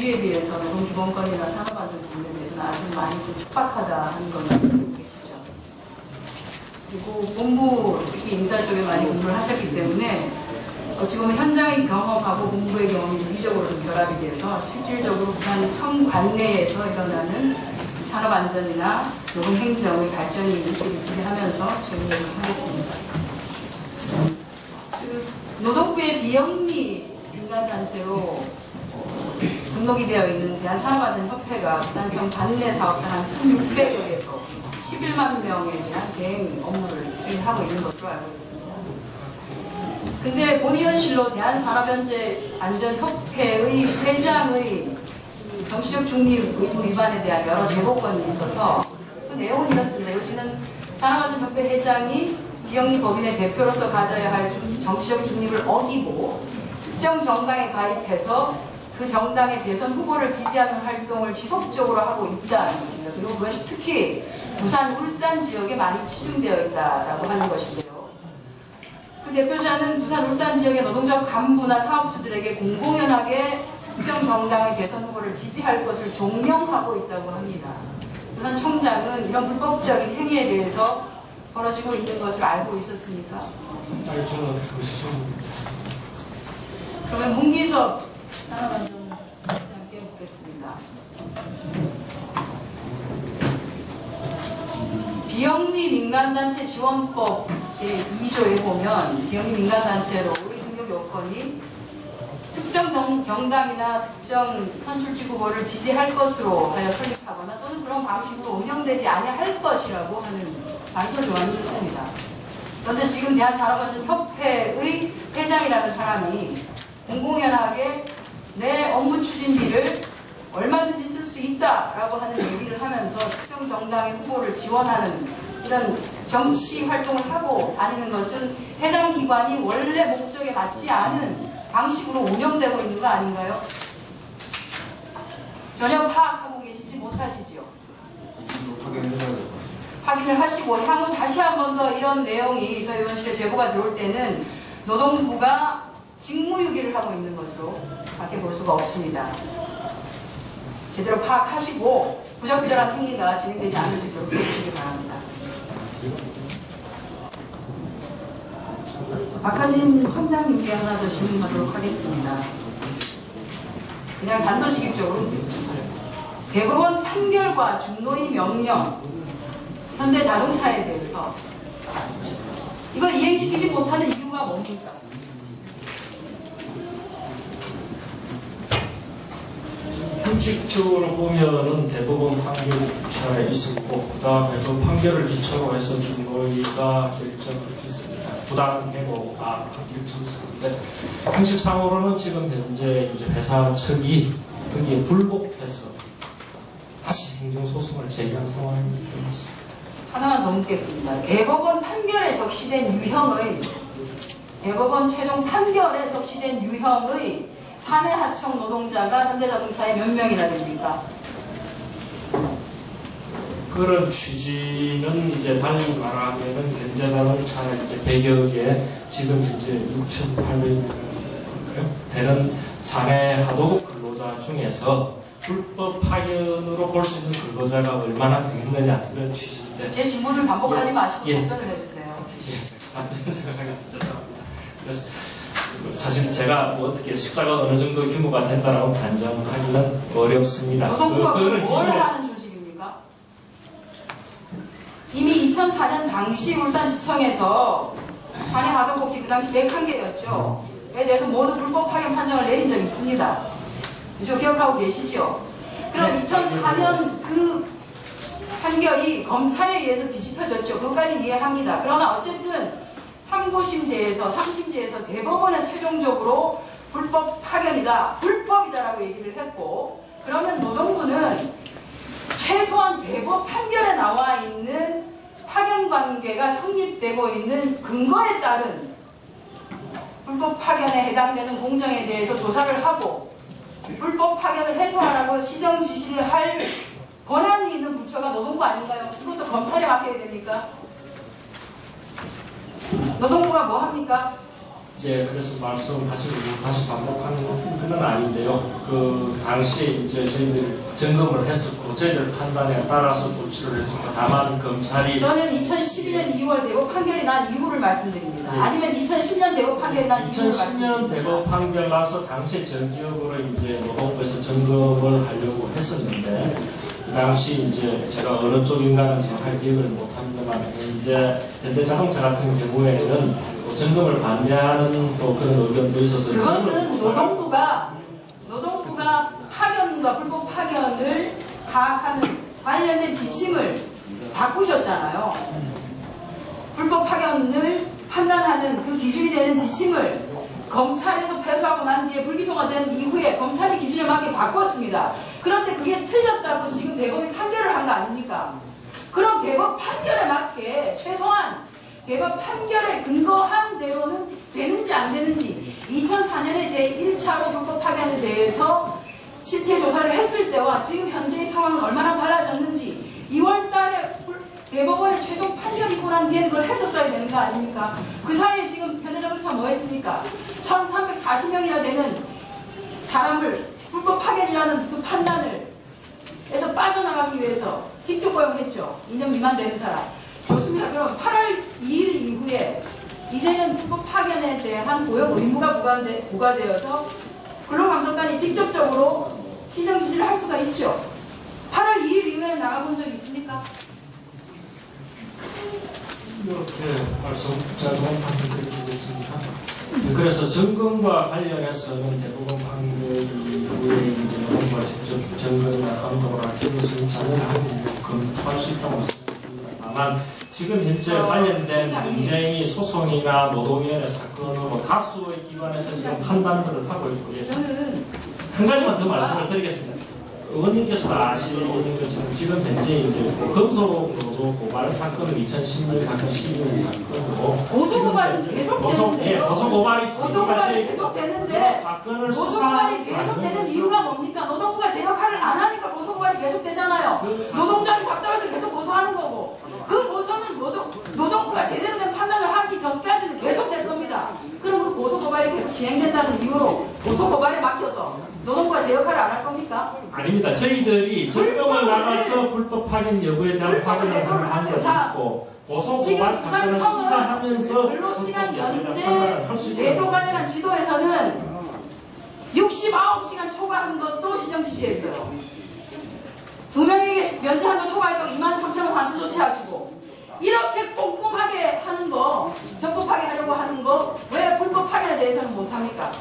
주의에 비해서 노동기본권이나 산업안전 부분에 대해서는 아주 많이 좀 촉박하다 하는 걸 알고 계시죠. 그리고 본부, 특히 인사 쪽에 많이 공부를 하셨기 때문에 어찌 보면 현장의 경험하고 본부의 경험이 유기적으로 좀 결합이 돼서 실질적으로 부산 청 관내에서 일어나는 산업안전이나 노동행정의 발전이 있기를 기대하면서 질문을 하겠습니다. 노동부의 비영리 민간단체로 등록이 되어 있는 대한산업안전협회가 부산청 관내 사업자 한 1,600여 개에서 11만 명에 대한 대행 업무를 수행하고 있는 것으로 알고 있습니다. 근데 본의원실로 대한산업안전협회의 회장의 정치적 중립 의무 위반에 대한 여러 제보건이 있어서 그 내용은 이렇습니다. 요지는 산업안전협회 회장이 비영리 법인의 대표로서 가져야 할 정치적 중립을 어기고 특정 정당에 가입해서 그 정당의 대선 후보를 지지하는 활동을 지속적으로 하고 있다는 겁니다. 그리고 그것이 특히 부산, 울산 지역에 많이 치중되어 있다라고 하는 것인데요. 그 대표자는 부산, 울산 지역의 노동자 간부나 사업주들에게 공공연하게 특정 정당의 대선 후보를 지지할 것을 종명하고 있다고 합니다. 부산 청장은 이런 불법적인 행위에 대해서 벌어지고 있는 것을 알고 있었습니까? 아니, 저는 그것이 좀... 그러면 문기섭 산업안전장께 묻겠습니다. 비영리 민간단체 지원법 제2조에 보면 비영리 민간단체로의 등록 요건이 특정 정당이나 특정 선출직 후보를 지지할 것으로 하여 설립하거나 또는 그런 방식으로 운영되지 아니할 것이라고 하는 단서 조항이 있습니다. 그런데 지금 대한산업안전협회의 회장이라는 사람이 공공연하게 내 업무 추진비를 얼마든지 쓸 수 있다라고 하는 얘기를 하면서 특정 정당의 후보를 지원하는 이런 정치 활동을 하고 다니는 것은 해당 기관이 원래 목적에 맞지 않은 방식으로 운영되고 있는 거 아닌가요? 전혀 파악하고 계시지 못하시지요? 확인을 하시고 향후 다시 한 번 더 이런 내용이 저희 의원실에 제보가 들어올 때는 노동부가 직무유기를 하고 있는 것으로 밖에 볼 수가 없습니다. 제대로 파악하시고 부적절한 행위가 진행되지 않을 수 있도록 해주시기 바랍니다. 박하진 청장님께 하나 더 질문하도록 하겠습니다. 그냥 단도직입적으로 묻겠습니다. 대법원 판결과 중노위 명령, 현대자동차에 대해서 이걸 이행시키지 못하는 이유가 뭡니까? 형식적으로 보면은 대법원 판결이 기차에 있었고, 그 다음에 그 판결을 기초로 해서 중노위가 결정을 했습니다. 부당해고가 판결 점수인데, 형식상으로는 지금 현재 이제 회사 측이 거기에 불복해서 다시 행정소송을 제기한 상황이 되었습니다. 하나만 더 묻겠습니다. 대법원 판결에 적시된 유형의 대법원 최종 판결에 적시된 유형의 사내 하청 노동자가 현대자동차에 몇 명이나 됩니까? 그런 취지는 이제 달리 말하면은 현대자동차 이제 100여 개, 지금 현재 6,800명 되는 사내 하도급 근로자 중에서 불법 파견으로 볼 수 있는 근로자가 얼마나 되겠느냐 이런 취지인데. 제 질문을 반복하지 마시고 답변을 해주세요. 답변 생각하겠습니다. 죄송합니다. 그래서 사실 제가 뭐 어떻게 숫자가 어느 정도 규모가 된다라고 단정하기는 어렵습니다. 노동부가 뭘 하는 조직입니까? 이미 2004년 당시 울산시청에서 사내 하도급지 그 당시 101개였죠. 에 대해서 모두 불법 파견 판정을 내린 적이 있습니다. 그죠? 기억하고 계시죠? 그럼 네, 2004년 그 판결이 검찰에 의해서 뒤집혀졌죠. 그것까지 이해합니다. 그러나 어쨌든 3고심제에서 3심제에서 대법원에서 최종적으로 불법 파견이다, 불법이다라고 얘기를 했고, 그러면 노동부는 최소한 대법 판결에 나와 있는 파견 관계가 성립되고 있는 근거에 따른 불법 파견에 해당되는 공정에 대해서 조사를 하고 불법 파견을 해소하라고 시정 지시를 할 권한이 있는 부처가 노동부 아닌가요? 이것도 검찰에 맡겨야 됩니까? 노동부가 뭐 합니까? 예, 그래서 말씀하시고 다시 반복하는 건 아닌데요. 그 당시에 이제 저희들이 점검을 했었고 저희들 판단에 따라서 조치를 했습니다. 다만 검찰이 저는 2012년 2월 대법 판결이 난 이후를 말씀드립니다. 네. 아니면 2010년 대법 판결이 난 이후를 2010년 말씀드립니다. 대법 판결 나서 당시 전 기억으로 이제 노동부에서 점검을 하려고 했었는데 그 당시 이제 제가 어느 쪽인가는 정확하게 기억을 못합니다만 현재 현대자동차 같은 경우에는 또 점검을 반대하는 또 그런 의견도 있어서 그것은 노동부가 파견과 불법 파견을 파악하는 관련된 지침을 바꾸셨잖아요. 불법 파견을 판단하는 그 기준이 되는 지침을 검찰에서 패소하고 난 뒤에 불기소화된 이후에 검찰이 기준에 맞게 바꿨습니다. 그런데 그게 틀렸다고 지금 대법이 판결을 한 거 아닙니까? 그럼 대법 판결에 맞게 최소한 대법 판결에 근거한 대로는 되는지 안 되는지 2004년에 제1차로 불법 파견에 대해서 실태 조사를 했을 때와 지금 현재의 상황은 얼마나 달라졌는지 2월달에 대법원의 최종 판결이 있고 난 뒤에 그걸 했었어야 되는 거 아닙니까? 그 사이에 지금 현대자동차 뭐 했습니까? 1340명이나 되는 사람을 불법 파견이라는 그 판단을 에서 빠져나가기 위해서 직접 고용했죠. 2년 미만 되는 사람. 좋습니다. 그럼 8월 2일 이후에 이제는 불법 파견에 대한 고용 의무가 부과되어서 근로감독관이 직접적으로 시정 지시를 할 수가 있죠. 8월 2일 이후에 나가본 적이 있습니까? 이렇게 제가 좀 말씀드리겠습니다. 그래서 점검과 관련해서는 대법원 판결 이후에 이제 노동부가 직접 점검과 감독을 할 것을 자녀하고 검토할 수 있다고 말씀드립니다. 다만 지금 현재 관련된 분쟁이 소송이나 노동위원회 사건으로 다수의 기관에서 지금 판단들을 하고 있고요. 저는 한 가지만 더 말씀을 드리겠습니다. 의원님께서도 아시는 것처럼 지금 현재 이제 금속노조 고발 사건은 2010년 사건, 12년 사건으로 고소고발은 계속되는데요. 고소고발이 고소고발이 계속되는데 사건을 고소고발이 계속되는 이유가 뭡니까? 노동부가 제 역할을 안 하니까 고소고발이 계속되잖아요. 노동자를 답답해서 계속 고소하는 거고 그 고소는 노동부가 제대로 된 판단을 하기 전까지는 계속될 겁니다. 그럼 그 고소고발이 계속 진행된다는 이유로 고소고발에 맡겨서 노동부가 제 역할을 안 할 겁니까? 아닙니다. 저희들이 점검을 나가서 불법 파견 여부에 대한 파견을 한 적이 있고 고소고발 사건을 수사하면서 근로시간 연재 제도 관련한 지도에서는 69시간 초과한 것도 시정 지시했어요. 2명에게 면제한 거 초과했다고 23,000원 환수 조치하시고 이렇게 꼼꼼하게 하는 거, 적법하게 하려고 하는 거 왜 불법 파견에 대해서는 못합니까?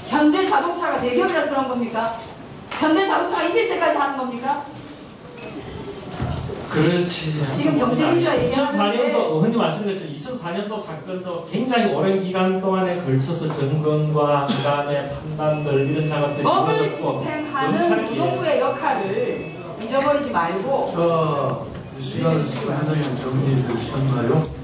현대자동차가 대기업이라서 그런 겁니까? 현대자동차가 이길 때까지 하는 겁니까? 그렇지. 지금 경제민주화 얘기하는데 2004년도 의원님 말씀드렸죠. 2004년도 사건도 굉장히 오랜 기간 동안에 걸쳐서 점검과 그 다음에 판단들 이런 작업들이 법을 이루어졌고 집행하는 노동부의 역할을 잊어버리지 말고 자, 이 시간 현장에 정리되셨나요?